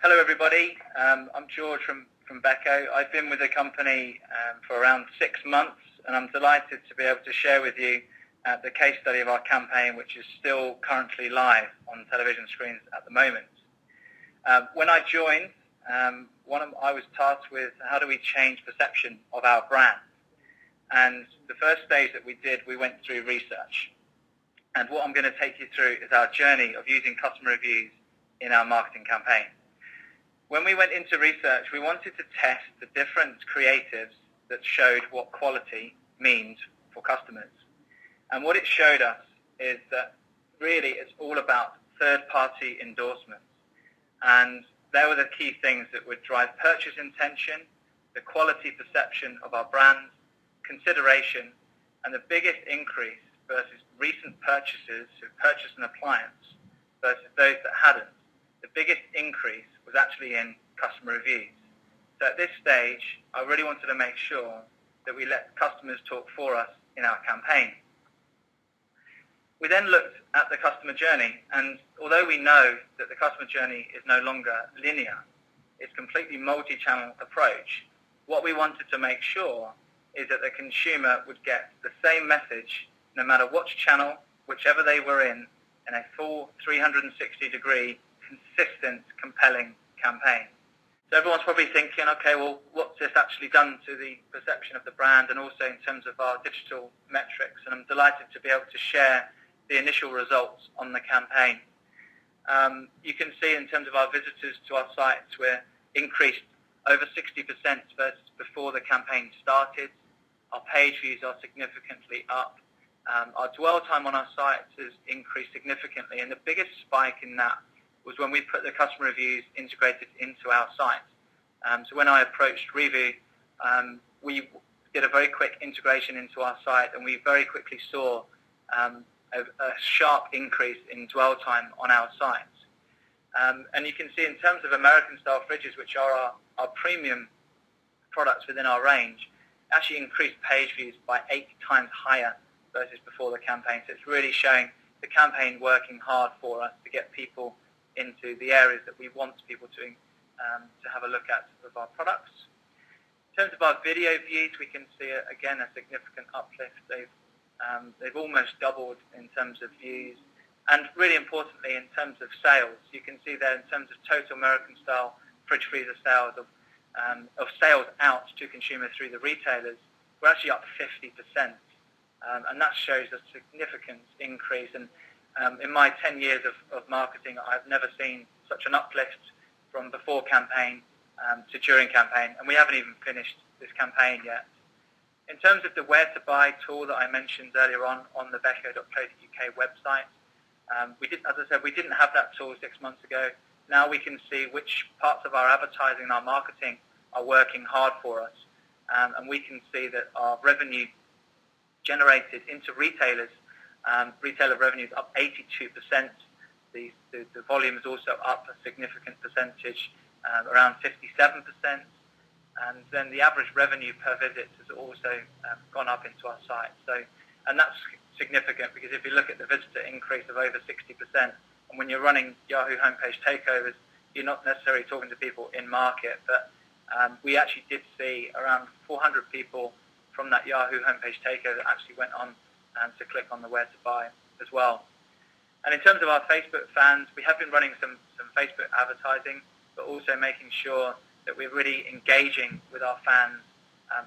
Hello everybody, I'm George from Beko. I've been with the company for around 6 months, and I'm delighted to be able to share with you the case study of our campaign, which is still currently live on television screens at the moment. When I joined, I was tasked with how do we change perception of our brand. And the first stage that we did, we went through research. And what I'm going to take you through is our journey of using customer reviews in our marketing campaign. When we went into research, we wanted to test the different creatives that showed what quality means for customers. And what it showed us is that really it's all about third-party endorsements. And they were the key things that would drive purchase intention, the quality perception of our brand, consideration, and the biggest increase versus recent purchasers who purchased an appliance versus those that hadn't. The biggest increase was actually in customer reviews. So at this stage, I really wanted to make sure that we let customers talk for us in our campaign. We then looked at the customer journey, and although we know that the customer journey is no longer linear, it's completely multi-channel approach, what we wanted to make sure is that the consumer would get the same message no matter which channel, whichever they were in a full 360-degree consistent, compelling campaign. So everyone's probably thinking, okay, well, what's this actually done to the perception of the brand and also in terms of our digital metrics? And I'm delighted to be able to share the initial results on the campaign. You can see in terms of our visitors to our sites, we're increased over 60% versus before the campaign started. Our page views are significantly up. Our dwell time on our sites has increased significantly, and the biggest spike in that was when we put the customer reviews integrated into our site. So when I approached Reevoo, we did a very quick integration into our site, and we very quickly saw a sharp increase in dwell time on our sites. And you can see in terms of American-style fridges, which are our premium products within our range, actually increased page views by 8 times higher versus before the campaign. So it's really showing the campaign working hard for us to get people into the areas that we want people to have a look at of our products. In terms of our video views, we can see again a significant uplift. They've almost doubled in terms of views, and really importantly in terms of sales, you can see there in terms of total American style fridge freezer sales of sales out to consumers through the retailers, we're actually up 50%, and that shows a significant increase. And in my 10 years of marketing, I've never seen such an uplift from before campaign to during campaign, and we haven't even finished this campaign yet. In terms of the where to buy tool that I mentioned earlier on the beko.co.uk website, as I said, we didn't have that tool 6 months ago. Now we can see which parts of our advertising and our marketing are working hard for us, and we can see that our revenue generated into retailers, retailer revenue is up 82%. The volume is also up a significant percentage, around 57%. And then the average revenue per visit has also gone up into our site. And that's significant because if you look at the visitor increase of over 60%, and when you're running Yahoo homepage takeovers, you're not necessarily talking to people in market, but we actually did see around 400 people from that Yahoo homepage takeover that actually went on to click on the where to buy as well. And in terms of our Facebook fans, we have been running some Facebook advertising, but also making sure that we're really engaging with our fans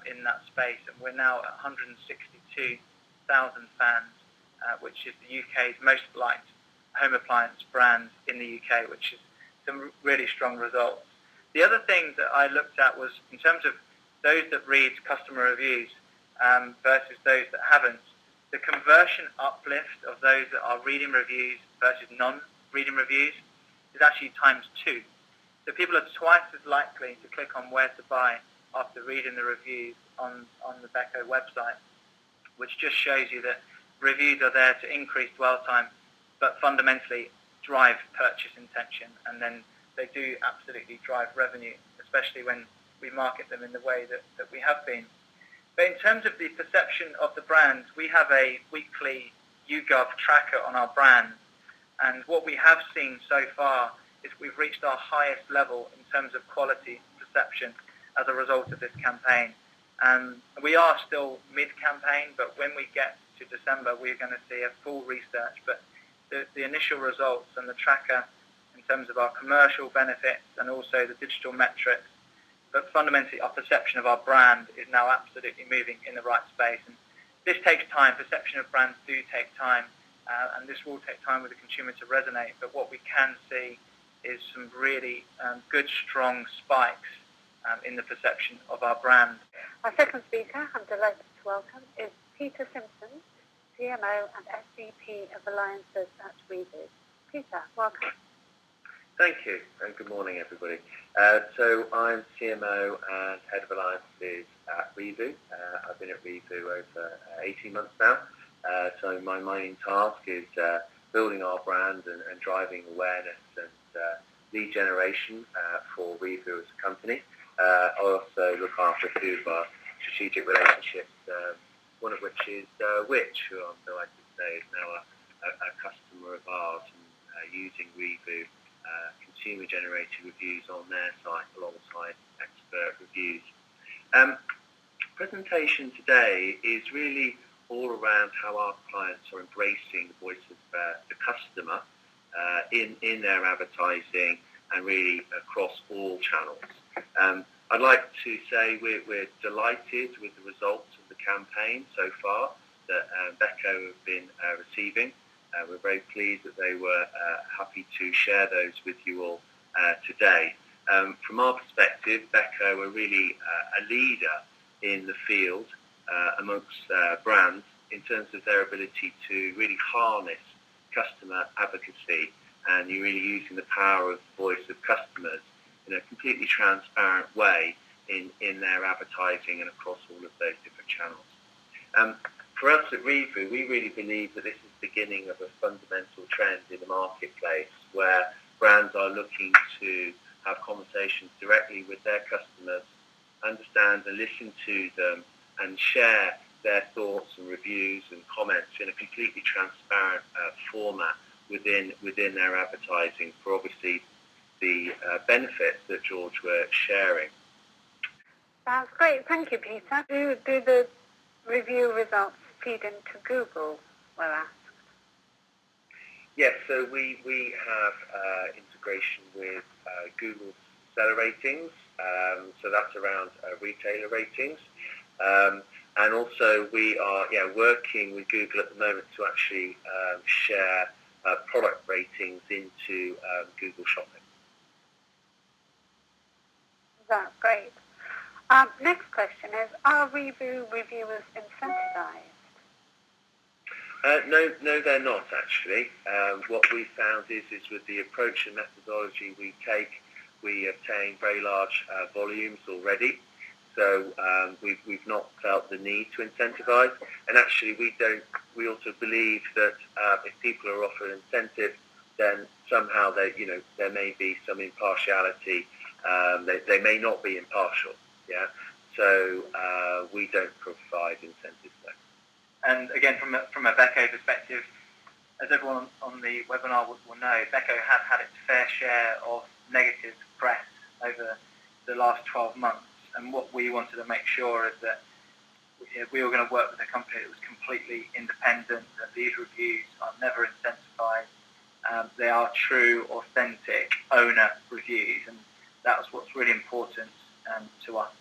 in that space. And we're now at 162,000 fans, which is the UK's most liked home appliance brand in the UK, which is some really strong results. The other thing that I looked at was in terms of those that read customer reviews versus those that haven't, the conversion uplift of those that are reading reviews versus non-reading reviews is actually ×2. So people are twice as likely to click on where to buy after reading the reviews on the Beko website, which just shows you that reviews are there to increase dwell time, but fundamentally drive purchase intention, and then they do absolutely drive revenue, especially when we market them in the way that we have been. But in terms of the perception of the brand, we have a weekly YouGov tracker on our brand, and what we have seen so far is we've reached our highest level in terms of quality perception as a result of this campaign. We are still mid-campaign, but when we get to December, we're going to see a full research. But the initial results and the tracker in terms of our commercial benefits and also the digital metrics, but fundamentally our perception of our brand is now absolutely moving in the right space. And this takes time. Perception of brands do take time, and this will take time with the consumer to resonate. But what we can see is some really good, strong spikes in the perception of our brand. Our second speaker, I'm delighted to welcome, is Peter Simpson, CMO and SVP of Alliances at Reevoo. Peter, welcome. Thank you, and good morning, everybody. So I'm CMO and Head of Alliances at Reevoo. I've been at Reevoo over 18 months now. So my main task is building our brand and driving awareness and lead generation for Reevoo as a company. I also look after a few of our strategic relationships, one of which is Which, who I'm delighted to say is now a customer of ours and using Reevoo consumer-generated reviews on their site alongside expert reviews. Presentation today is really all around how our clients are embracing the voice of the customer in their advertising and really across all channels. I'd like to say we're delighted with the results of the campaign so far that Beko have been receiving. We're very pleased that they were happy to share those with you all today. From our perspective, Beko are really a leader in the field amongst brands in terms of their ability to really harness customer advocacy, and you're really using the power of the voice of customers in a completely transparent way in their advertising and across all of those different channels. For us at Reevoo, we really believe that this is the beginning of a fundamental trend in the marketplace where brands are looking to have conversations directly with their customers, understand and listen to them, and share their thoughts and reviews and comments in a completely transparent format within their advertising for obviously the benefits that George were sharing. Sounds great. Thank you, Peter. Do the review results feed into Google, we're asked? Yes, so we have integration with Google's seller ratings, so that's around retailer ratings. And also we are working with Google at the moment to actually share product ratings into Google Shopping. That's great. Next question is, are Reevoo reviewers incentivized? No, they're not actually. What we found is with the approach and methodology we take, we obtain very large volumes already. So we've not felt the need to incentivize, and actually we also believe that if people are offered incentive, then somehow there may be some impartiality. They may not be impartial. Yeah. So we don't provide incentives there. And again, from a Beko perspective, as everyone on the webinar will know, Beko has had its fair share of negative press over the last 12 months. And what we wanted to make sure is that we were going to work with a company that was completely independent, that these reviews are never incentivized. They are true, authentic owner reviews, and that's what's really important to us.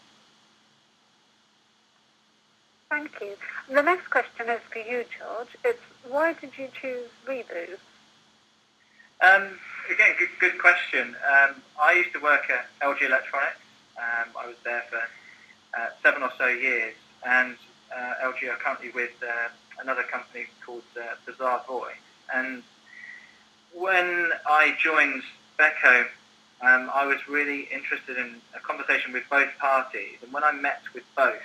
Thank you. The next question is for you, George. It's, why did you choose Reevoo? Again, good question. I used to work at LG Electronics. I was there for 7 or so years, and LG are currently with another company called Bizarre Voice. And when I joined Beko, I was really interested in a conversation with both parties. And when I met with both,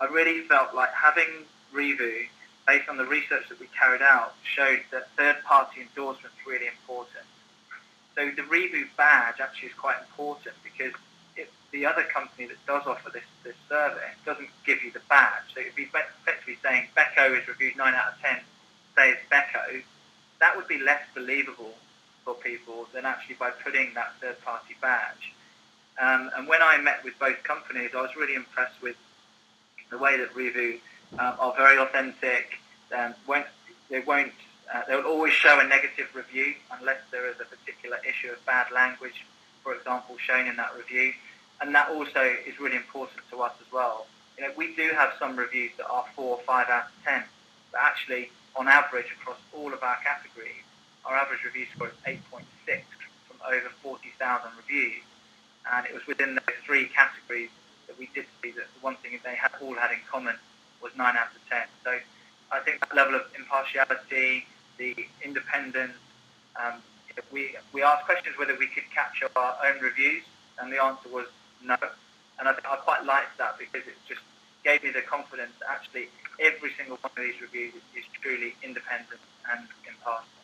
I really felt like having Reevoo, based on the research that we carried out, showed that third-party endorsement is really important. So the Reevoo badge actually is quite important because the other company that does offer this service doesn't give you the badge. So it would be effectively saying Beko is reviewed 9 out of 10, say it's Beko. That would be less believable for people than actually by putting that third-party badge. And when I met with both companies, I was really impressed with the way that Reevoo are very authentic. They'll always show a negative review unless there is a particular issue of bad language, for example, shown in that review. And that also is really important to us as well. We do have some reviews that are 4 or 5 out of 10, but actually, on average, across all of our categories, our average review score is 8.6 from over 40,000 reviews. And it was within those 3 categories that we did see that the one thing they all had in common was 9 out of 10. So I think that level of impartiality, the independence, we asked questions whether we could capture our own reviews, and the answer was no. And I think I quite liked that because it just gave me the confidence that actually every single one of these reviews is truly independent and impartial.